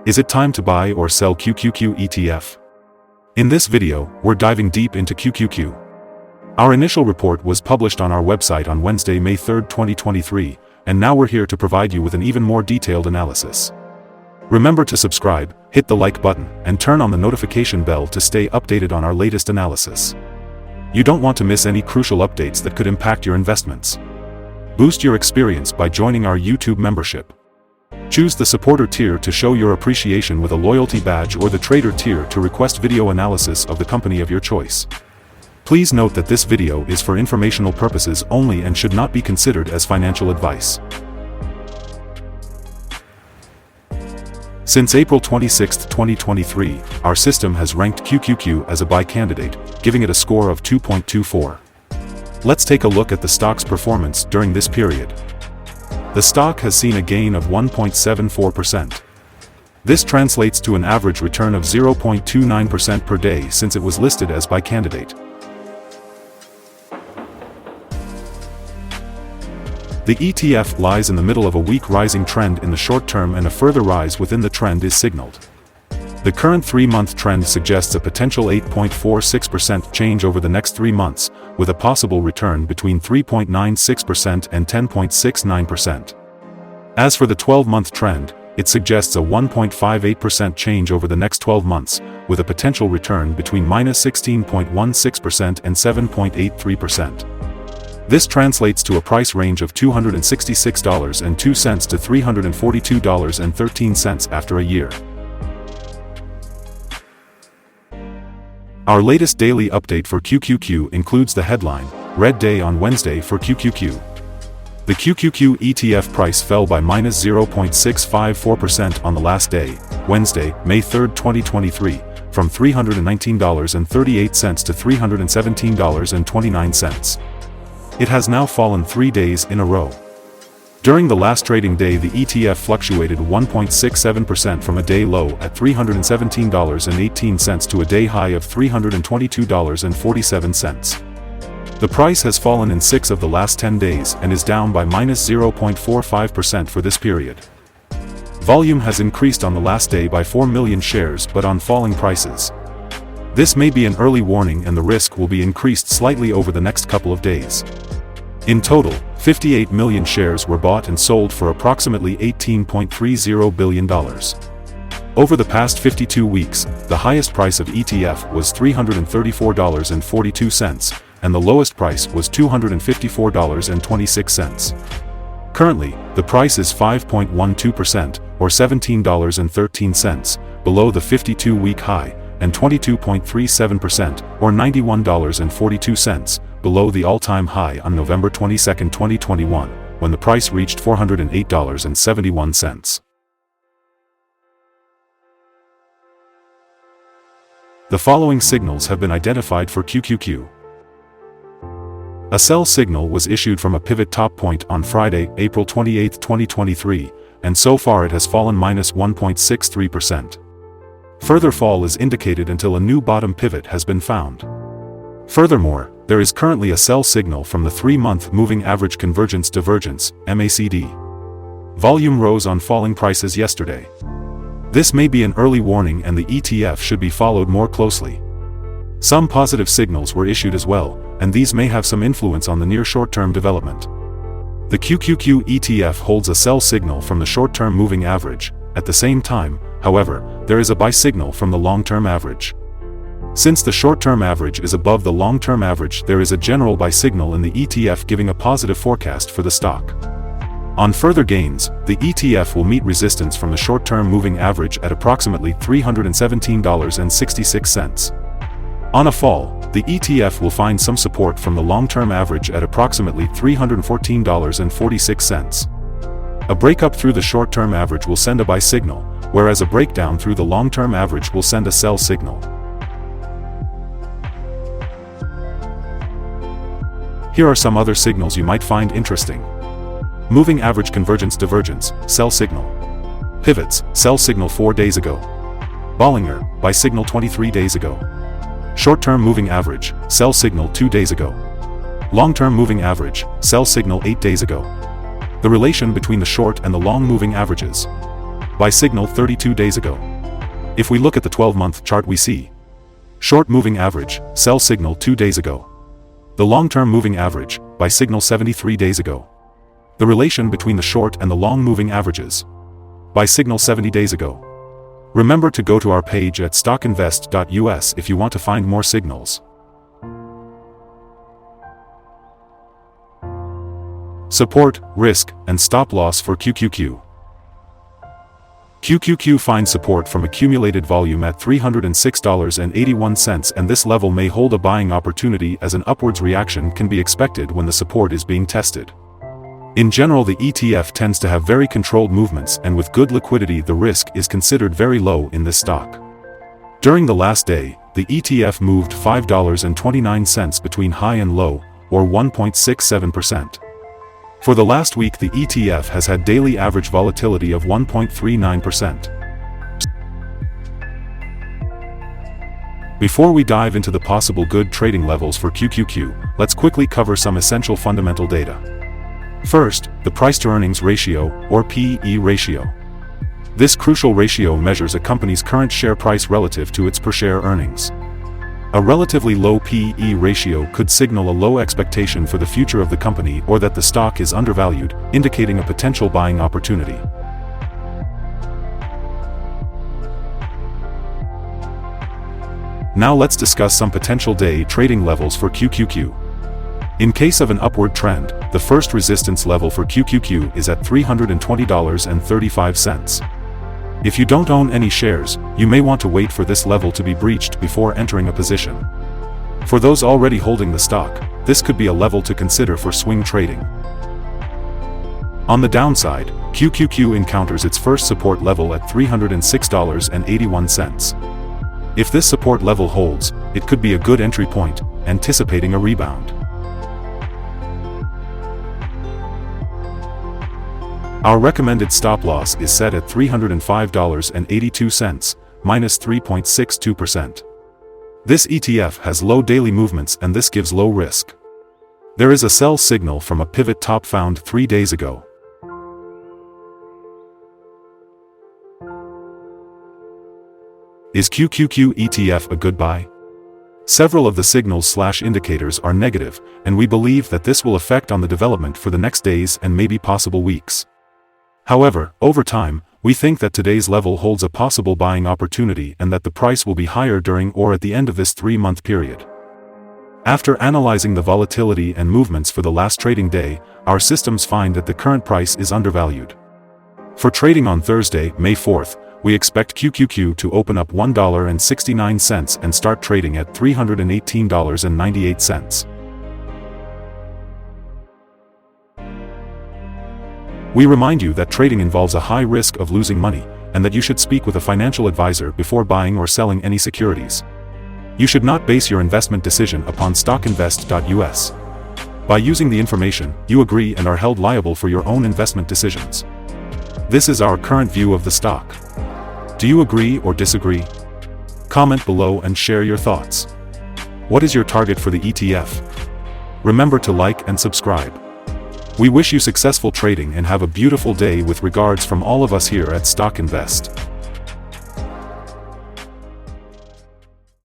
Is it time to buy or sell QQQ ETF? In this video, we're diving deep into QQQ. Our initial report was published on our website on Wednesday, May 3, 2023, and now we're here to provide you with an even more detailed analysis. Remember to subscribe, hit the like button, and turn on the notification bell to stay updated on our latest analysis. You don't want to miss any crucial updates that could impact your investments. Boost your experience by joining our YouTube membership. Choose the supporter tier to show your appreciation with a loyalty badge, or the trader tier to request video analysis of the company of your choice. Please note that this video is for informational purposes only and should not be considered as financial advice. Since April 26, 2023, our system has ranked QQQ as a buy candidate, giving it a score of 2.24. Let's take a look at the stock's performance during this period. The stock has seen a gain of 1.74%. This translates to an average return of 0.29% per day since it was listed as buy candidate. The ETF lies in the middle of a weak rising trend in the short term, and a further rise within the trend is signaled. The current 3-month trend suggests a potential 8.46% change over the next 3 months, with a possible return between 3.96% and 10.69%. As for the 12-month trend, it suggests a 1.58% change over the next 12 months, with a potential return between -16.16% and 7.83%. This translates to a price range of $266.02 to $342.13 after a year. Our latest daily update for QQQ includes the headline, "Red Day on Wednesday for QQQ." The QQQ ETF price fell by -0.654% on the last day, Wednesday, May 3, 2023, from $319.38 to $317.29. It has now fallen 3 days in a row. During the last trading day, the ETF fluctuated 1.67% from a day low at $317.18 to a day high of $322.47. The price has fallen in 6 of the last 10 days and is down by -0.45% for this period. Volume has increased on the last day by 4 million shares, but on falling prices. This may be an early warning, and the risk will be increased slightly over the next couple of days. In total, 58 million shares were bought and sold for approximately $18.30 billion. Over the past 52 weeks, the highest price of ETF was $334.42, and the lowest price was $254.26. Currently, the price is 5.12%, or $17.13, below the 52-week high, and 22.37%, or $91.42, below the all-time high on November 22, 2021, when the price reached $408.71. The following signals have been identified for QQQ. A sell signal was issued from a pivot top point on Friday, April 28, 2023, and so far it has fallen -1.63%. Further fall is indicated until a new bottom pivot has been found. Furthermore, there is currently a sell signal from the 3-month moving average convergence divergence, MACD. Volume rose on falling prices yesterday. This may be an early warning, and the ETF should be followed more closely. Some positive signals were issued as well, and these may have some influence on the near short-term development. The QQQ ETF holds a sell signal from the short-term moving average. At the same time, however, there is a buy signal from the long-term average. Since the short-term average is above the long-term average, there is a general buy signal in the ETF, giving a positive forecast for the stock. On further gains, the ETF will meet resistance from the short-term moving average at approximately $317.66. On a fall, the ETF will find some support from the long-term average at approximately $314.46. A breakup through the short-term average will send a buy signal, whereas a breakdown through the long-term average will send a sell signal. Here are some other signals you might find interesting. Moving average convergence divergence, sell signal. Pivots, sell signal 4 days ago. Bollinger, buy signal 23 days ago. Short-term moving average, sell signal 2 days ago. Long-term moving average, sell signal 8 days ago. The relation between the short and the long moving averages. buy signal 32 days ago. If we look at the 12-month chart, we see short moving average, sell signal 2 days ago. The long-term moving average, buy signal 73 days ago. The relation between the short and the long moving averages, buy signal 70 days ago. Remember to go to our page at StockInvest.us if you want to find more signals. Support, risk, and stop loss for QQQ. QQQ finds support from accumulated volume at $306.81, and this level may hold a buying opportunity as an upwards reaction can be expected when the support is being tested. In general, the ETF tends to have very controlled movements, and with good liquidity the risk is considered very low in this stock. During the last day, the ETF moved $5.29 between high and low, or 1.67%. For the last week, the ETF has had daily average volatility of 1.39%. Before we dive into the possible good trading levels for QQQ, let's quickly cover some essential fundamental data. First, the price-to-earnings ratio, or P/E ratio. This crucial ratio measures a company's current share price relative to its per-share earnings. A relatively low P/E ratio could signal a low expectation for the future of the company or that the stock is undervalued, indicating a potential buying opportunity. Now let's discuss some potential day trading levels for QQQ. In case of an upward trend, the first resistance level for QQQ is at $320.35. If you don't own any shares, you may want to wait for this level to be breached before entering a position. For those already holding the stock, this could be a level to consider for swing trading. On the downside, QQQ encounters its first support level at $306.81. If this support level holds, it could be a good entry point, anticipating a rebound. Our recommended stop loss is set at $305.82, minus 3.62%. This ETF has low daily movements, and this gives low risk. There is a sell signal from a pivot top found 3 days ago. Is QQQ ETF a good buy? Several of the signals/indicators are negative, and we believe that this will affect on the development for the next days and maybe possible weeks. However, over time, we think that today's level holds a possible buying opportunity and that the price will be higher during or at the end of this 3-month period. After analyzing the volatility and movements for the last trading day, our systems find that the current price is undervalued. For trading on Thursday, May 4th, we expect QQQ to open up $1.69 and start trading at $318.98. We remind you that trading involves a high risk of losing money, and that you should speak with a financial advisor before buying or selling any securities. You should not base your investment decision upon StockInvest.us. By using the information, you agree and are held liable for your own investment decisions. This is our current view of the stock. Do you agree or disagree? Comment below and share your thoughts. What is your target for the ETF? Remember to like and subscribe. We wish you successful trading and have a beautiful day with regards from all of us here at StockInvest.